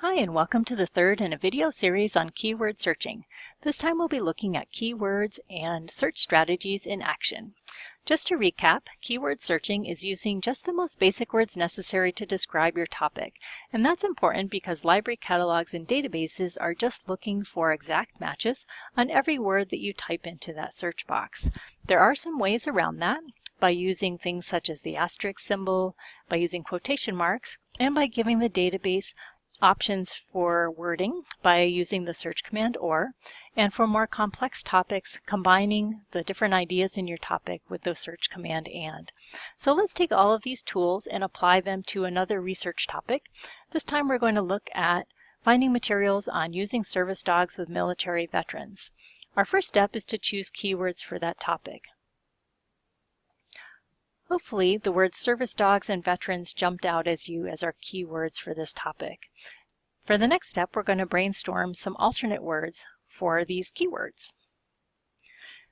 Hi, and welcome to the third in a video series on keyword searching. This time we'll be looking at keywords and search strategies in action. Just to recap, keyword searching is using just the most basic words necessary to describe your topic. And that's important because library catalogs and databases are just looking for exact matches on every word that you type into that search box. There are some ways around that by using things such as the asterisk symbol, by using quotation marks, and by giving the database options for wording by using the search command or, and for more complex topics, combining the different ideas in your topic with the search command and. So let's take all of these tools and apply them to another research topic. This time we're going to look at finding materials on using service dogs with military veterans. Our first step is to choose keywords for that topic. Hopefully, the words service dogs and veterans jumped out as our keywords for this topic. For the next step, we're going to brainstorm some alternate words for these keywords.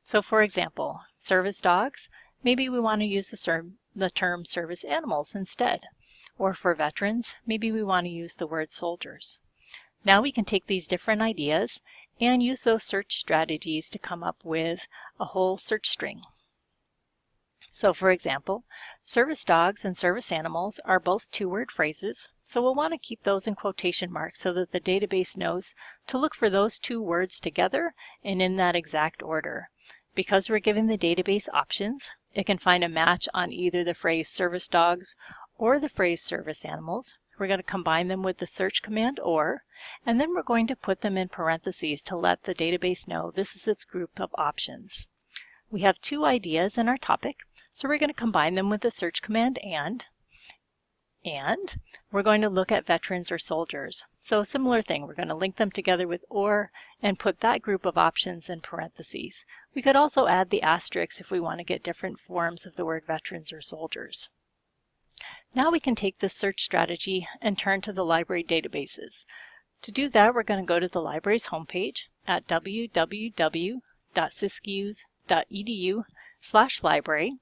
So for example, service dogs, maybe we want to use the term service animals instead. Or for veterans, maybe we want to use the word soldiers. Now we can take these different ideas and use those search strategies to come up with a whole search string. So for example, service dogs and service animals are both two-word phrases, so we'll want to keep those in quotation marks so that the database knows to look for those two words together and in that exact order. Because we're giving the database options, it can find a match on either the phrase service dogs or the phrase service animals. We're going to combine them with the search command or, and then we're going to put them in parentheses to let the database know this is its group of options. We have two ideas in our topic, so we're going to combine them with the search command and we're going to look at veterans or soldiers. So a similar thing, we're going to link them together with or and put that group of options in parentheses. We could also add the asterisk if we want to get different forms of the word veterans or soldiers. Now we can take this search strategy and turn to the library databases. To do that, we're going to go to the library's homepage at www.siskiyou.edu/library.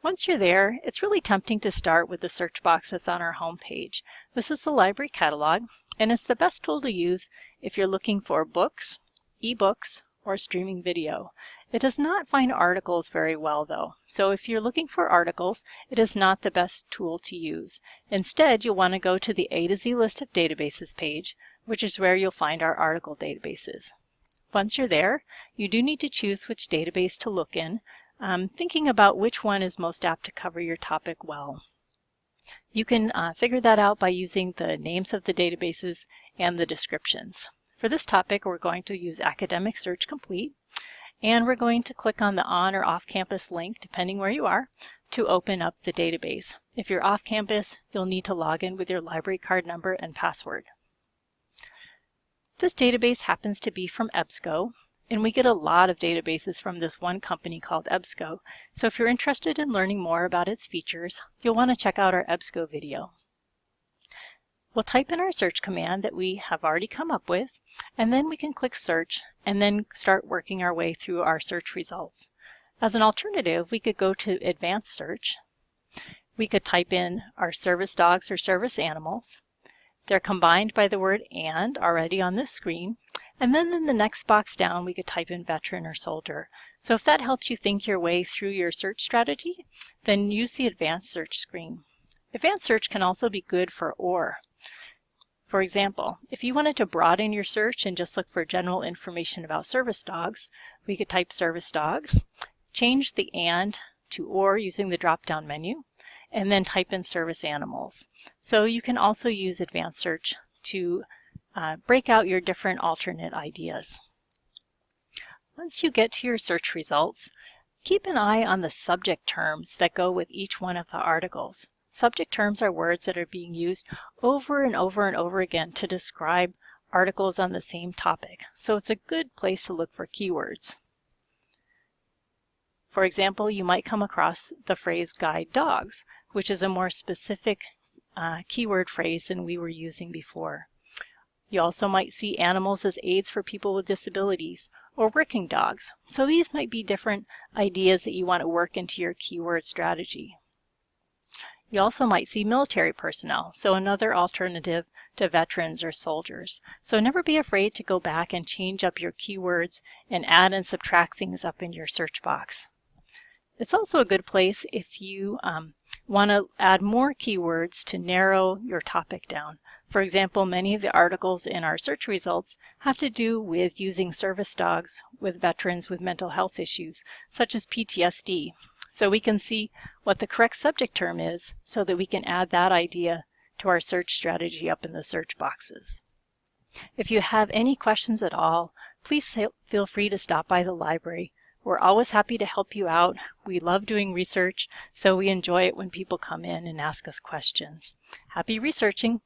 Once you're there, it's really tempting to start with the search box that's on our home page. This is the library catalog, and it's the best tool to use if you're looking for books, ebooks, or streaming video. It does not find articles very well though, so if you're looking for articles, it is not the best tool to use. Instead, you'll want to go to the A to Z list of databases page, which is where you'll find our article databases. Once you're there, you do need to choose which database to look in, thinking about which one is most apt to cover your topic well. You can figure that out by using the names of the databases and the descriptions. For this topic, we're going to use Academic Search Complete, and we're going to click on the on or off-campus link, depending where you are, to open up the database. If you're off-campus, you'll need to log in with your library card number and password. This database happens to be from EBSCO, and we get a lot of databases from this one company called EBSCO. So if you're interested in learning more about its features, you'll want to check out our EBSCO video. We'll type in our search command that we have already come up with, and then we can click search and then start working our way through our search results. As an alternative, we could go to advanced search. We could type in our service dogs or service animals. They're combined by the word and already on this screen. And then in the next box down, we could type in veteran or soldier. So if that helps you think your way through your search strategy, then use the advanced search screen. Advanced search can also be good for or. For example, if you wanted to broaden your search and just look for general information about service dogs, we could type service dogs, change the and to or using the drop-down menu, and then type in service animals. So you can also use advanced search to break out your different alternate ideas. Once you get to your search results, keep an eye on the subject terms that go with each one of the articles. Subject terms are words that are being used over and over and over again to describe articles on the same topic, so it's a good place to look for keywords. For example, you might come across the phrase guide dogs, which is a more specific keyword phrase than we were using before. You also might see animals as aids for people with disabilities or working dogs. So these might be different ideas that you want to work into your keyword strategy. You also might see military personnel, so another alternative to veterans or soldiers. So never be afraid to go back and change up your keywords and add and subtract things up in your search box. It's also a good place if you want to add more keywords to narrow your topic down. For example, many of the articles in our search results have to do with using service dogs with veterans with mental health issues, such as PTSD. So we can see what the correct subject term is so that we can add that idea to our search strategy up in the search boxes. If you have any questions at all, please feel free to stop by the library. We're always happy to help you out. We love doing research, so we enjoy it when people come in and ask us questions. Happy researching!